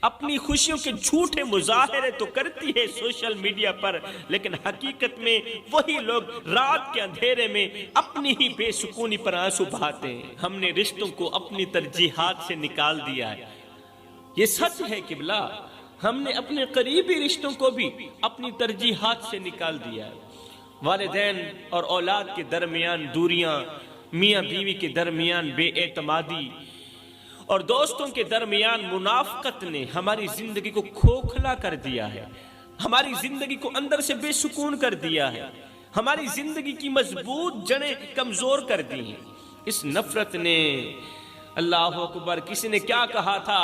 اپنی خوشیوں کے جھوٹے مظاہرے تو کرتی ہے سوشل میڈیا پر، لیکن حقیقت میں وہی لوگ رات کے اندھیرے میں اپنی ہی بے سکونی پر آنسو بہاتے ہیں۔ ہم نے رشتوں کو اپنی ترجیحات سے نکال دیا ہے، یہ سچ ہے قبلہ، ہم نے اپنے قریبی رشتوں کو بھی اپنی ترجیحات سے نکال دیا ہے۔ والدین اور اولاد کے درمیان دوریاں، میاں بیوی کے درمیان بے اعتمادی اور دوستوں کے درمیان منافقت نے ہماری زندگی کو کھوکھلا کر دیا ہے، ہماری زندگی کو اندر سے بے سکون کر دیا ہے، ہماری زندگی کی مضبوط جڑیں کمزور کر دی ہیں۔ اس نفرت نے، اللہ اکبر، کسی نے کیا کہا تھا،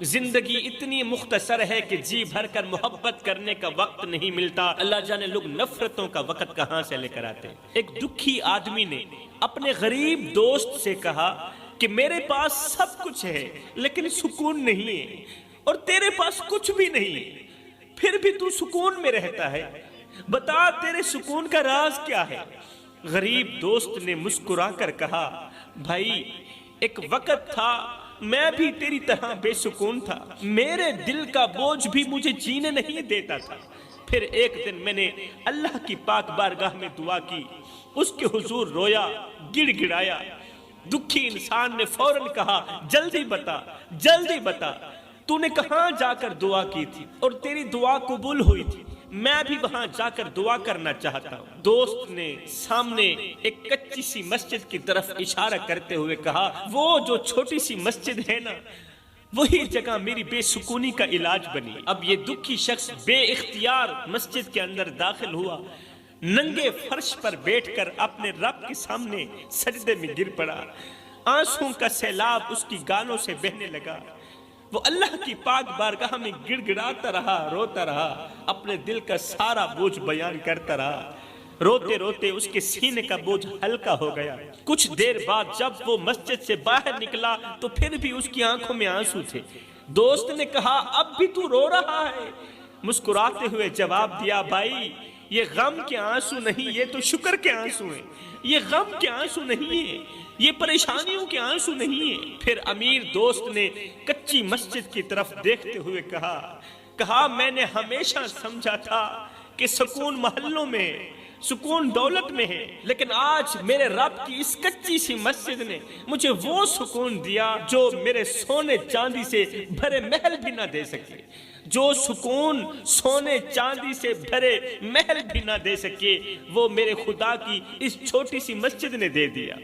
زندگی اتنی مختصر ہے کہ جی بھر کر محبت کرنے کا وقت نہیں ملتا، اللہ جانے لوگ نفرتوں کا وقت کہاں سے لے کر آتے ہیں۔ ایک دکھی آدمی نے اپنے غریب دوست سے کہا کہ میرے پاس سب کچھ ہے لیکن سکون نہیں ہے، اور تیرے پاس کچھ بھی نہیں ہے پھر بھی تو سکون میں رہتا ہے، بتا تیرے سکون کا راز کیا ہے؟ غریب دوست نے مسکرا کر کہا، بھائی ایک وقت تھا میں بھی تیری طرح بے سکون تھا، میرے دل کا بوجھ بھی مجھے جینے نہیں دیتا تھا، پھر ایک دن میں نے اللہ کی پاک بارگاہ میں دعا کی، اس کے حضور رویا، گڑ گڑایا۔ دکھی انسان نے فوراً کہا، جلدی بتا، جلدی بتا، تو نے کہاں جا کر دعا کی تھی اور تیری دعا قبول ہوئی تھی؟ میں بھی وہاں جا کر دعا کرنا چاہتا ہوں۔ دوست نے سامنے ایک کچی سی مسجد کی طرف اشارہ کرتے ہوئے کہا، وہ جو چھوٹی سی مسجد ہے نا، وہی جگہ میری بے سکونی کا علاج بنی۔ اب یہ دکھی شخص بے اختیار مسجد کے اندر داخل ہوا، ننگے فرش پر بیٹھ کر اپنے رب کے سامنے سجدے میں گر پڑا، آنسوں کا سیلاب اس کی گالوں سے بہنے لگا۔ وہ اللہ کی پاک بارگاہ میں گڑ گڑاتا رہا، روتا رہا، اپنے دل کا سارا بوجھ بیان کرتا رہا۔ روتے روتے اس کے سینے کا بوجھ ہلکا ہو گیا۔ کچھ دیر بعد جب وہ مسجد سے باہر نکلا تو پھر بھی اس کی آنکھوں میں آنسو تھے۔ دوست نے کہا، اب بھی تو رو رہا ہے؟ مسکراتے ہوئے جواب دیا، بھائی یہ غم کے آنسو نہیں، یہ تو شکر کے آنسو ہیں، یہ غم کے آنسو نہیں ہیں، یہ پریشانیوں کے آنسو نہیں ہیں۔ پھر امیر دوست نے کچی مسجد کی طرف دیکھتے ہوئے کہا میں نے ہمیشہ سمجھا تھا کہ سکون محلوں میں، سکون دولت میں ہے، لیکن آج میرے رب کی اس کچی سی مسجد نے مجھے وہ سکون دیا جو میرے سونے چاندی سے بھرے محل بھی نہ دے سکے، جو سکون سونے چاندی سے بھرے محل بھی نہ دے سکے، وہ میرے خدا کی اس چھوٹی سی مسجد نے دے دیا۔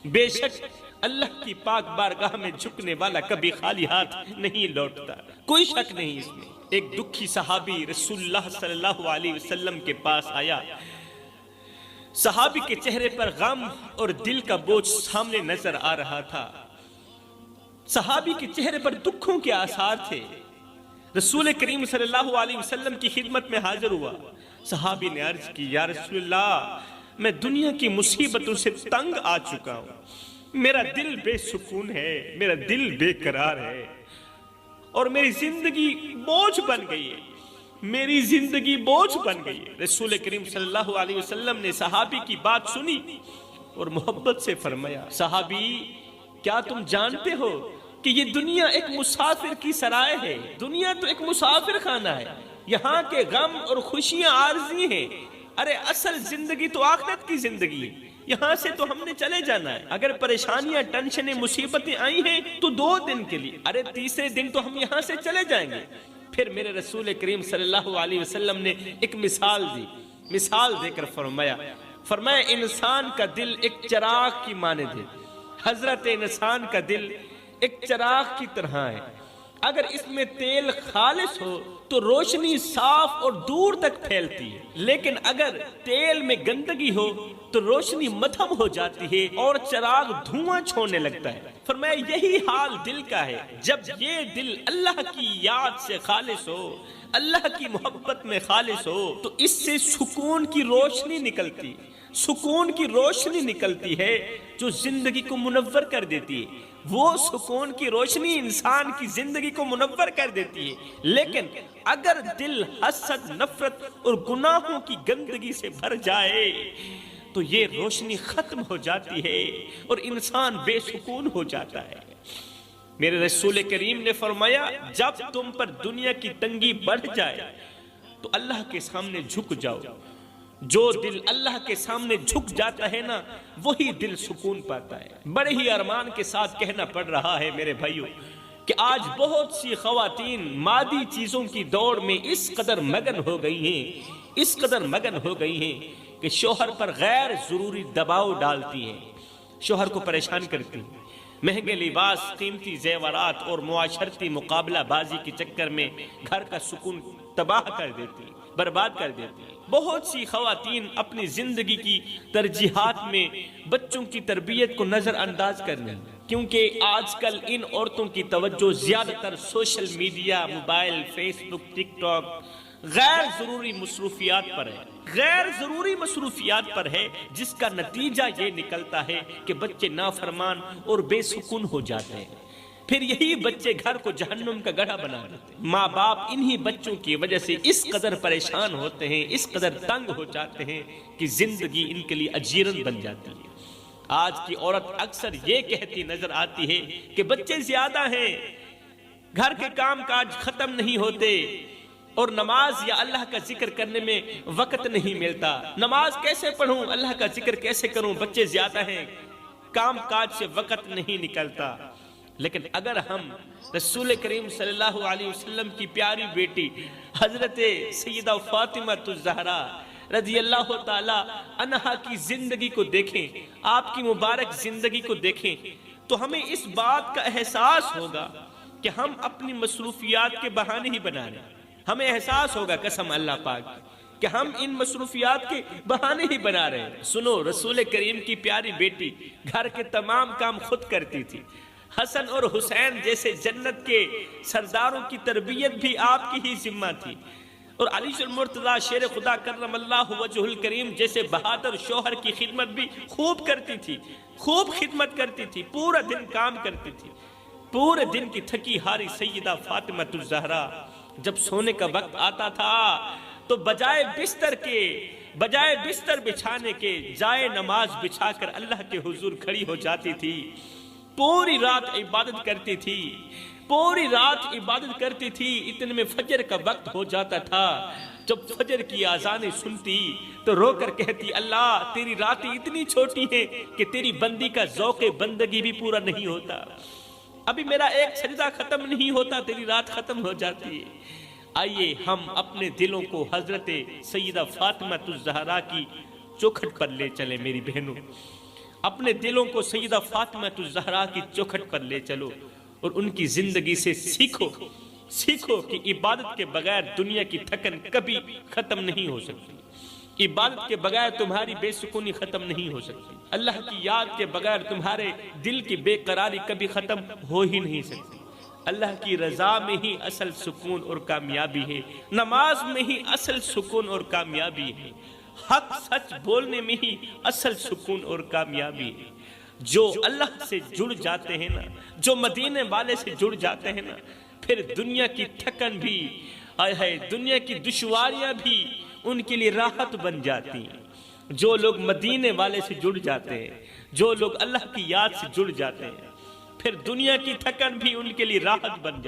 بے شک اللہ کی پاک بارگاہ میں جھکنے والا کبھی خالی ہاتھ نہیں لوٹتا، کوئی شک نہیں اس میں۔ ایک دکھی صحابی رسول اللہ صلی اللہ علیہ وسلم کے پاس آیا، صحابی کے چہرے پر غم اور دل کا بوجھ سامنے نظر آ رہا تھا، صحابی کے چہرے پر دکھوں کے آثار تھے۔ رسول کریم صلی اللہ علیہ وسلم کی خدمت میں حاضر ہوا۔ صحابی نے عرض کی، یا رسول اللہ، میں دنیا کی مصیبتوں سے تنگ آ چکا ہوں، میرا دل بے سکون ہے، میرا دل بے قرار ہے، اور میری زندگی بوجھ بن گئی ہے، میری زندگی بوجھ بن گئی ہے۔ رسول کریم صلی اللہ علیہ وسلم نے صحابی کی بات سنی اور محبت سے فرمایا، صحابی کیا تم جانتے ہو کہ یہ دنیا ایک مسافر کی سرائے ہے، دنیا تو ایک مسافر خانہ ہے، یہاں کے غم اور خوشیاں عارضی ہیں، ارے اصل زندگی تو آخرت کی زندگی ہے، یہاں سے تو ہم نے چلے جانا ہے۔ اگر پریشانیاں، ٹینشنیں، مصیبتیں آئی ہیں تو 2 دن کے لیے، ارے تیسرے دن تو ہم یہاں سے چلے جائیں گے۔ پھر میرے رسول کریم صلی اللہ علیہ وسلم نے ایک مثال دی، مثال دے کر فرمایا انسان کا دل ایک چراغ کی مانند ہے، حضرت انسان کا دل ایک چراغ کی طرح ہے، اگر اس میں تیل خالص ہو تو روشنی صاف اور دور تک پھیلتی ہے، لیکن اگر تیل میں گندگی ہو تو روشنی مدھم ہو جاتی ہے اور چراغ دھواں چھوڑنے لگتا ہے۔ فرمایا یہی حال دل کا ہے، جب یہ دل اللہ کی یاد سے خالص ہو، اللہ کی محبت میں خالص ہو تو اس سے سکون کی روشنی نکلتی، سکون کی روشنی نکلتی ہے جو زندگی کو منور کر دیتی ہے، وہ سکون کی روشنی انسان کی زندگی کو منور کر دیتی ہے۔ لیکن اگر دل حسد، نفرت اور گناہوں کی گندگی سے بھر جائے تو یہ روشنی ختم ہو جاتی ہے اور انسان بے سکون ہو جاتا ہے۔ میرے رسول کریم نے فرمایا جب تم پر دنیا کی تنگی بڑھ جائے تو اللہ کے سامنے جھک جاؤ، جو دل اللہ کے سامنے جھک جاتا ہے نا وہی دل سکون پاتا ہے۔ بڑے ہی ارمان کے ساتھ کہنا پڑ رہا ہے میرے بھائیوں کہ آج بہت سی خواتین مادی چیزوں کی دوڑ میں اس قدر مگن ہو گئی ہیں، اس قدر مگن ہو گئی ہیں کہ شوہر پر غیر ضروری دباؤ ڈالتی ہیں، شوہر کو پریشان کرتی ہیں، مہنگے لباس، قیمتی زیورات اور معاشرتی مقابلہ بازی کے چکر میں گھر کا سکون تباہ کر دیتی ہیں، برباد کر دیتی ہیں۔ بہت سی خواتین اپنی زندگی کی ترجیحات میں بچوں کی تربیت کو نظر انداز کر رہی ہیں، کیونکہ آج کل ان عورتوں کی توجہ زیادہ تر سوشل میڈیا، موبائل، فیس بک، ٹک ٹاک، غیر ضروری مصروفیات پر ہے، غیر ضروری مصروفیات پر ہے، جس کا نتیجہ یہ نکلتا ہے کہ بچے نافرمان اور بے سکون ہو جاتے ہیں، پھر یہی بچے گھر کو جہنم کا گڑھا بنا دیتے ہیں۔ ماں باپ انہی بچوں کی وجہ سے اس قدر پریشان ہوتے ہیں، اس قدر تنگ ہو جاتے ہیں کہ زندگی ان کے لیے اجیرن بن جاتی ہے۔ آج کی عورت اکثر یہ کہتی نظر آتی ہے کہ بچے زیادہ ہیں، گھر کے کام کاج ختم نہیں ہوتے اور نماز یا اللہ کا ذکر کرنے میں وقت نہیں ملتا، نماز کیسے پڑھوں، اللہ کا ذکر کیسے کروں، بچے زیادہ ہیں، کام کاج سے وقت نہیں نکلتا۔ لیکن اگر ہم رسول کریم صلی اللہ علیہ وسلم کی پیاری بیٹی حضرت سیدہ فاطمہ الزہرا رضی اللہ تعالی عنہا کی زندگی کو دیکھیں، آپ کی مبارک زندگی کو دیکھیں تو ہمیں اس بات کا احساس ہوگا کہ ہم اپنی مصروفیات کے بہانے ہی بنا رہے ہیں، ہمیں احساس ہوگا قسم اللہ پاک کہ ہم ان مصروفیات کے بہانے ہی بنا رہے ہیں۔ سنو، رسول کریم کی پیاری بیٹی گھر کے تمام کام خود کرتی تھی، حسن اور حسین جیسے جنت کے سرداروں کی تربیت بھی آپ کی ہی ذمہ تھی، اور علی المرتضیٰ شیر خدا کرم اللہ وجہ الکریم جیسے بہادر شوہر کی خدمت بھی خوب کرتی تھی، خوب خدمت کرتی تھی، پورا دن کام کرتی تھی۔ پورے دن کی تھکی ہاری سیدہ فاطمہ الزہرا جب سونے کا وقت آتا تھا تو بجائے بستر بچھانے کے جائے نماز بچھا کر اللہ کے حضور کھڑی ہو جاتی تھی، پوری رات عبادت کرتی تھی، پوری رات عبادت کرتی تھی۔ اتنے میں فجر کا وقت ہو جاتا تھا، جب فجر کی آذانیں سنتی تو رو کر کہتی اللہ تیری راتیں اتنی چھوٹی ہیں کہ تیری بندی کا ذوق بندگی بھی پورا نہیں ہوتا، ابھی میرا ایک سجدہ ختم نہیں ہوتا تیری رات ختم ہو جاتی ہے۔ آئیے ہم اپنے دلوں کو حضرت سیدہ فاطمہ الزہرا کی چوکھٹ پر لے چلیں میری بہنوں، اپنے دلوں کو سیدہ فاطمہ الزہرا کی چوکھٹ پر لے چلو اور ان کی زندگی سے سیکھو کہ عبادت کے بغیر دنیا کی تھکن کبھی ختم نہیں ہو سکتی، عبادت کے بغیر تمہاری بے سکونی ختم نہیں ہو سکتی، اللہ کی یاد کے بغیر تمہارے دل کی بے قراری کبھی ختم ہو ہی نہیں سکتی۔ اللہ کی رضا میں ہی اصل سکون اور کامیابی ہے، نماز میں ہی اصل سکون اور کامیابی ہے، حق سچ بولنے میں ہی اصل سکون اور کامیابی ہے۔ جو اللہ سے جڑ جاتے ہیں نا، جو مدینے والے سے جڑ جاتے ہیں نا، پھر دنیا کی تھکن بھی دنیا کی دشواریاں بھی ان کے لیے راحت بن جاتی ہیں۔ جو لوگ مدینے والے سے جڑ جاتے ہیں، جو لوگ اللہ کی یاد سے جڑ جاتے ہیں، پھر دنیا کی تھکن بھی ان کے لیے راحت بن جائے۔